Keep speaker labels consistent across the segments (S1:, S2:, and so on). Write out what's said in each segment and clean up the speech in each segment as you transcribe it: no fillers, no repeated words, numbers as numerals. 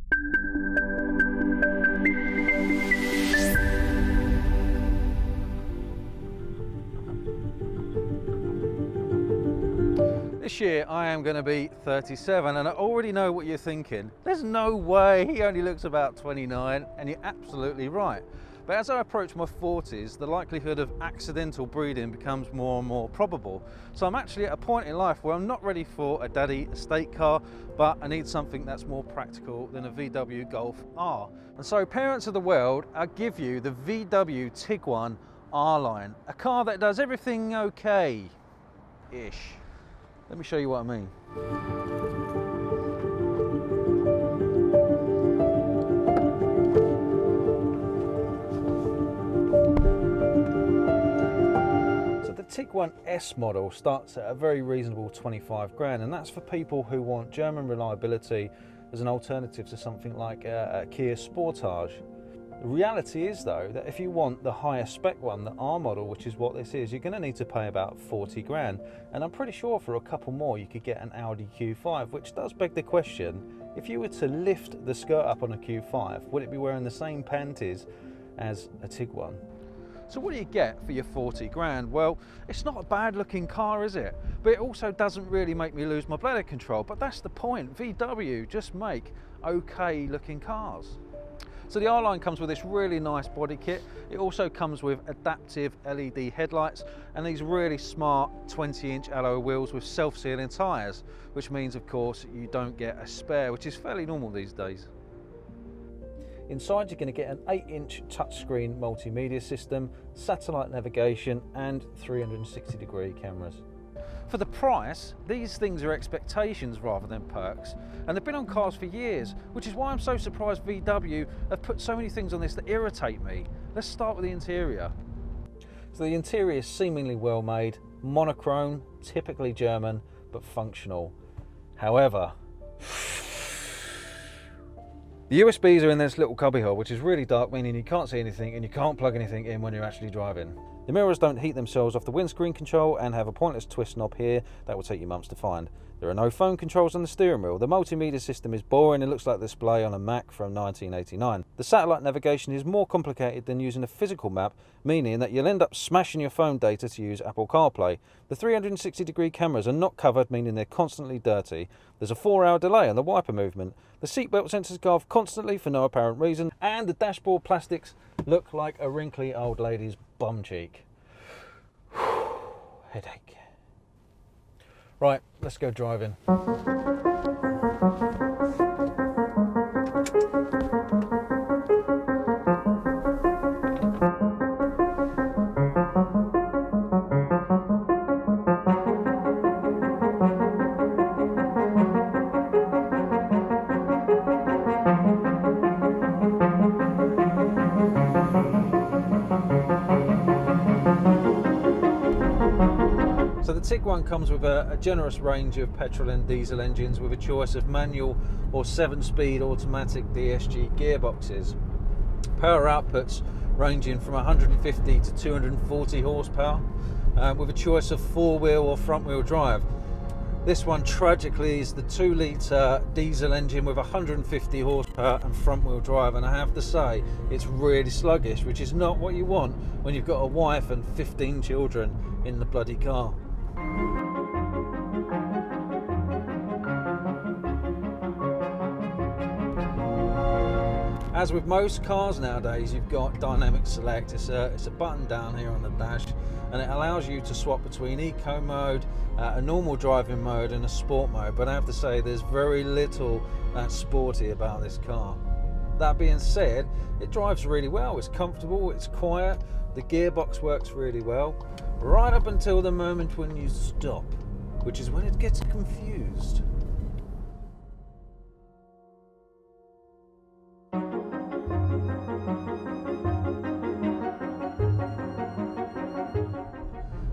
S1: This year I am going to be 37 and I already know what you're thinking. There's no way, he only looks about 29, and you're absolutely right. But as I approach my 40s, the likelihood of accidental breeding becomes more and more probable. So I'm actually at a point in life where I'm not ready for a daddy estate car, but I need something that's more practical than a VW Golf R. And so parents of the world, I give you the VW Tiguan R-Line, a car that does everything okay-ish. Let me show you what I mean. So the Tiguan S model starts at a very reasonable 25 grand, and that's for people who want German reliability as an alternative to something like a Kia Sportage. The reality is though that if you want the higher spec one, the R model, which is what this is, you're going to need to pay about 40 grand, and I'm pretty sure for a couple more you could get an Audi Q5, which does beg the question, if you were to lift the skirt up on a Q5, would it be wearing the same panties as a Tiguan? So what do you get for your 40 grand? Well, it's not a bad looking car, is it? But it also doesn't really make me lose my bladder control, but that's the point. VW just make okay looking cars. So the R-Line comes with this really nice body kit. It also comes with adaptive LED headlights and these really smart 20-inch alloy wheels with self-sealing tyres, which means, of course, you don't get a spare, which is fairly normal these days. Inside, you're going to get an 8-inch touchscreen multimedia system, satellite navigation, and 360-degree cameras. For the price, these things are expectations rather than perks, and they've been on cars for years, which is why I'm so surprised VW have put so many things on this that irritate me. Let's start with the interior. So the interior is seemingly well made, monochrome, typically German, but functional. However, the USBs are in this little cubbyhole, which is really dark, meaning you can't see anything and you can't plug anything in when you're actually driving. The mirrors don't heat themselves off the windscreen control and have a pointless twist knob here that will take you months to find. There are no phone controls on the steering wheel. The multimedia system is boring and looks like the display on a Mac from 1989. The satellite navigation is more complicated than using a physical map, meaning that you'll end up smashing your phone data to use Apple CarPlay. The 360-degree cameras are not covered, meaning they're constantly dirty. There's a 4-hour delay on the wiper movement. The seatbelt sensors go off constantly for no apparent reason, and the dashboard plastics look like a wrinkly old lady's bum cheek. Headache. Right, let's go driving. So the Tiguan comes with a generous range of petrol and diesel engines with a choice of manual or 7-speed automatic DSG gearboxes. Power outputs ranging from 150 to 240 horsepower with a choice of 4-wheel or front-wheel drive. This one tragically is the 2-litre diesel engine with 150 horsepower and front-wheel drive, and I have to say it's really sluggish, which is not what you want when you've got a wife and 15 children in the bloody car. As with most cars nowadays, you've got dynamic select. It's a button down here on the dash, and it allows you to swap between eco mode, a normal driving mode and a sport mode, but I have to say there's very little that's sporty about this car. That being said, it drives really well. It's comfortable, it's quiet, the gearbox works really well, right up until the moment when you stop, which is when it gets confused.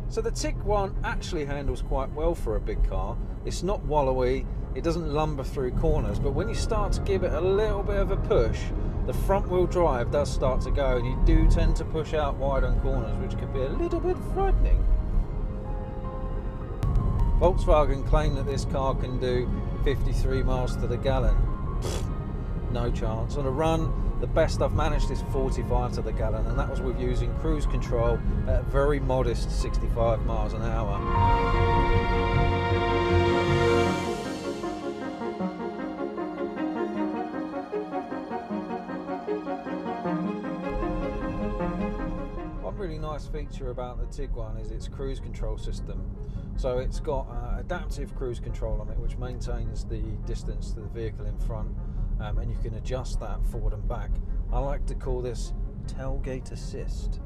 S1: So the Tiguan actually handles quite well for a big car. It's not wallowy, it doesn't lumber through corners, but when you start to give it a little bit of a push, the front wheel drive does start to go, and you do tend to push out wide on corners, which can be a little bit frightening. Volkswagen claim that this car can do 53 miles to the gallon. no chance. On a run, the best I've managed is 45 to the gallon, and that was with using cruise control at a very modest 65 miles an hour. One really nice feature about the Tiguan is its cruise control system. So it's got adaptive cruise control on it, which maintains the distance to the vehicle in front, and you can adjust that forward and back. I like to call this tailgate assist.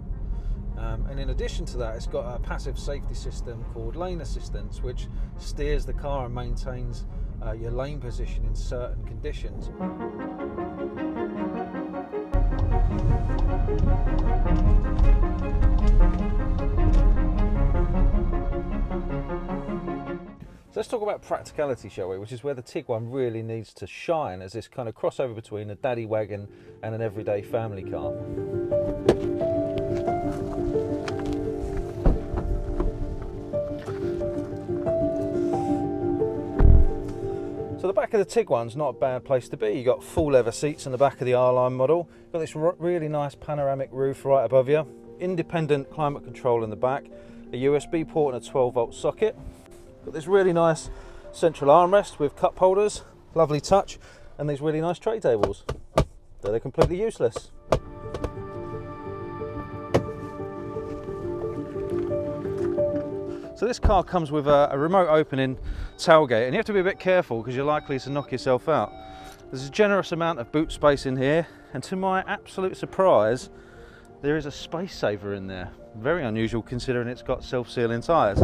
S1: And in addition to that, it's got a passive safety system called lane assistance, which steers the car and maintains your lane position in certain conditions. So let's talk about practicality, shall we? Which is where the Tiguan really needs to shine as this kind of crossover between a daddy wagon and an everyday family car. So the back of the Tiguan's not a bad place to be. You've got full leather seats in the back of the R-Line model. You've got this really nice panoramic roof right above you. Independent climate control in the back. A USB port and a 12-volt socket. Got this really nice central armrest with cup holders. Lovely touch. And these really nice tray tables. They're completely useless. So this car comes with a remote opening tailgate, and you have to be a bit careful because you're likely to knock yourself out. There's a generous amount of boot space in here, and to my absolute surprise, there is a space saver in there. Very unusual considering it's got self-sealing tyres.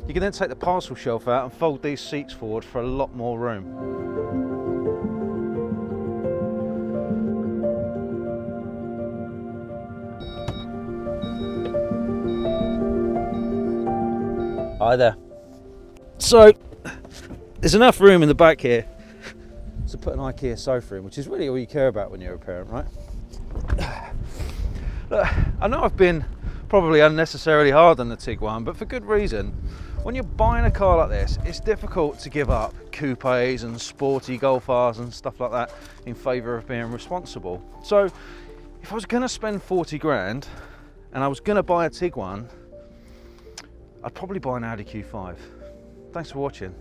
S1: You can then take the parcel shelf out and fold these seats forward for a lot more room. Hi there. So there's enough room in the back here to put an IKEA sofa in, which is really all you care about when you're a parent, right? Look, I know I've been probably unnecessarily hard on the Tiguan, but for good reason. When you're buying a car like this, it's difficult to give up coupes and sporty Golf Rs and stuff like that in favour of being responsible. So if I was going to spend 40 grand and I was going to buy a Tiguan, I'd probably buy an Audi Q5. Thanks for watching.